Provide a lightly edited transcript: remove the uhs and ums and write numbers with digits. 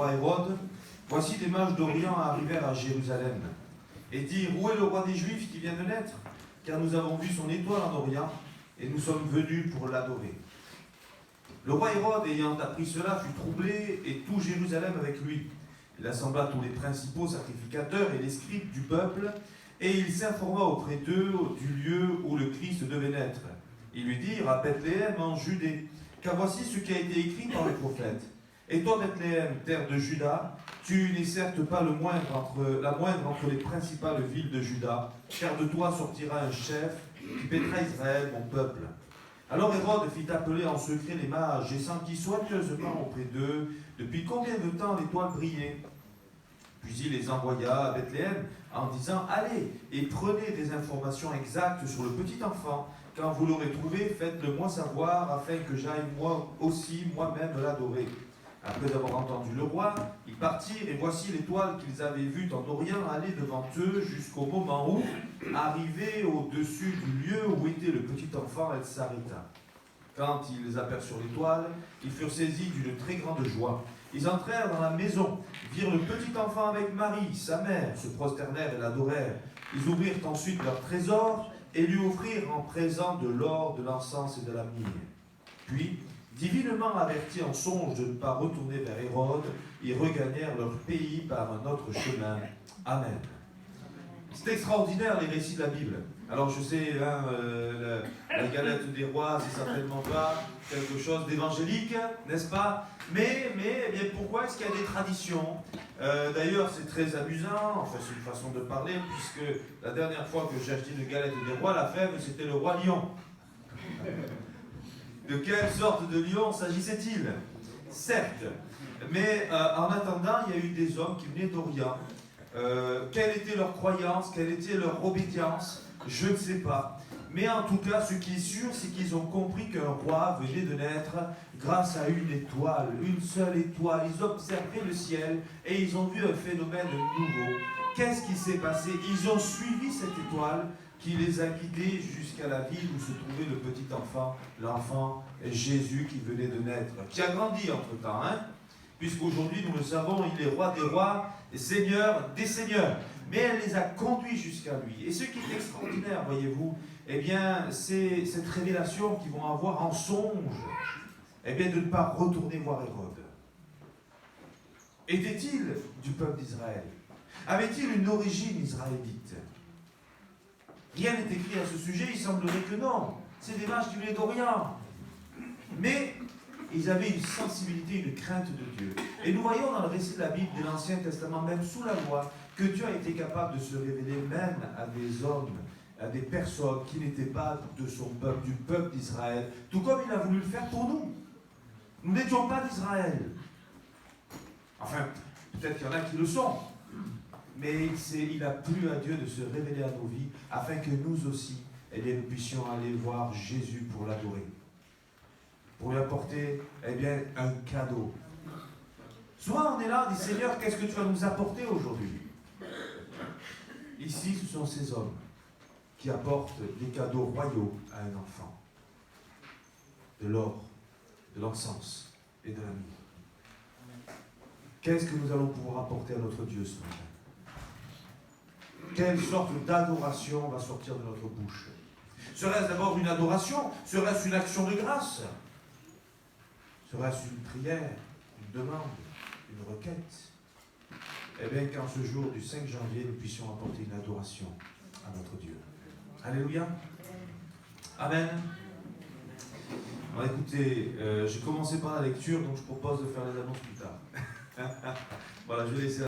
roi Hérode, voici des mages d'Orient arrivèrent à Jérusalem et dirent, où est le roi des Juifs qui vient de naître? Car nous avons vu son étoile en Orient et nous sommes venus pour l'adorer. Le roi Hérode, ayant appris cela, fut troublé et tout Jérusalem avec lui. Il assembla tous les principaux sacrificateurs et les scribes du peuple, et il s'informa auprès d'eux du lieu où le Christ devait naître. Ils lui dirent à Bethléem en Judée, car voici ce qui a été écrit par les prophètes. Et toi, Bethléem, terre de Juda, tu n'es certes pas la moindre entre les principales villes de Juda, car de toi sortira un chef qui paîtra Israël, mon peuple. Alors Hérode fit appeler en secret les mages et s'enquit soigneusement auprès d'eux depuis combien de temps l'étoile brillait. Puis il les envoya à Bethléem en disant, allez et prenez des informations exactes sur le petit enfant. Quand vous l'aurez trouvé, faites-le moi savoir afin que j'aille moi-même l'adorer. Après avoir entendu le roi, ils partirent et voici l'étoile qu'ils avaient vue en Orient aller devant eux jusqu'au moment où, arrivée au-dessus du lieu où était le petit enfant, elle s'arrêta. Quand ils aperçurent l'étoile, ils furent saisis d'une très grande joie. Ils entrèrent dans la maison, virent le petit enfant avec Marie, sa mère, se prosternèrent et l'adorèrent. Ils ouvrirent ensuite leur trésor et lui offrirent en présent de l'or, de l'encens et de la myrrhe. Puis, divinement avertis en songe de ne pas retourner vers Hérode, ils regagnèrent leur pays par un autre chemin. Amen. C'est extraordinaire les récits de la Bible. Alors je sais, la galette des rois, c'est certainement pas quelque chose d'évangélique, n'est-ce pas? Mais eh bien, pourquoi est-ce qu'il y a des traditions? D'ailleurs, c'est très amusant, enfin c'est une façon de parler, puisque la dernière fois que j'ai acheté une galette des rois, la fève, c'était le roi lion. De quelle sorte de lion s'agissait-il? Certes, mais en attendant, il y a eu des hommes qui venaient d'Orient. Quelle était leur croyance? Quelle était leur obédience? Je ne sais pas. Mais en tout cas, ce qui est sûr, c'est qu'ils ont compris qu'un roi venait de naître grâce à une étoile, une seule étoile. Ils observaient le ciel et ils ont vu un phénomène nouveau. Qu'est-ce qui s'est passé? Ils ont suivi cette étoile qui les a guidés jusqu'à la ville où se trouvait le petit enfant, l'enfant Jésus qui venait de naître, qui a grandi entre-temps, puisqu'aujourd'hui, nous le savons, il est roi des rois et seigneur des seigneurs. Mais elle les a conduits jusqu'à lui. Et ce qui est extraordinaire, voyez-vous, eh bien, c'est cette révélation qu'ils vont avoir en songe, eh bien, de ne pas retourner voir Hérode. Était-il du peuple d'Israël? Avait-il une origine israélite? Rien n'est écrit à ce sujet, il semblerait que non. C'est des mages qui venaient d'Orient. Mais ils avaient une sensibilité, une crainte de Dieu. Et nous voyons dans le récit de la Bible, de l'Ancien Testament, même sous la loi, que Dieu a été capable de se révéler même à des hommes, à des personnes qui n'étaient pas de son peuple, du peuple d'Israël, tout comme il a voulu le faire pour nous. Nous n'étions pas d'Israël. Enfin, peut-être qu'il y en a qui le sont. Mais il a plu à Dieu de se révéler à nos vies, afin que nous aussi, eh bien, nous puissions aller voir Jésus pour l'adorer. Pour lui apporter, eh bien, un cadeau. Souvent, on est là, on dit, Seigneur, qu'est-ce que tu vas nous apporter aujourd'hui? Ici, ce sont ces hommes qui apportent des cadeaux royaux à un enfant. De l'or, de l'encens et de la myrrhe. Qu'est-ce que nous allons pouvoir apporter à notre Dieu ce matin? Quelle sorte d'adoration va sortir de notre bouche? Serait-ce d'abord une adoration? Serait-ce une action de grâce? Serait-ce une prière, une demande, une requête? Eh bien, qu'en ce jour du 5 janvier, nous puissions apporter une adoration à notre Dieu. Alléluia. Amen. Alors écoutez, j'ai commencé par la lecture, donc je propose de faire les annonces plus tard. Voilà, je vais laisser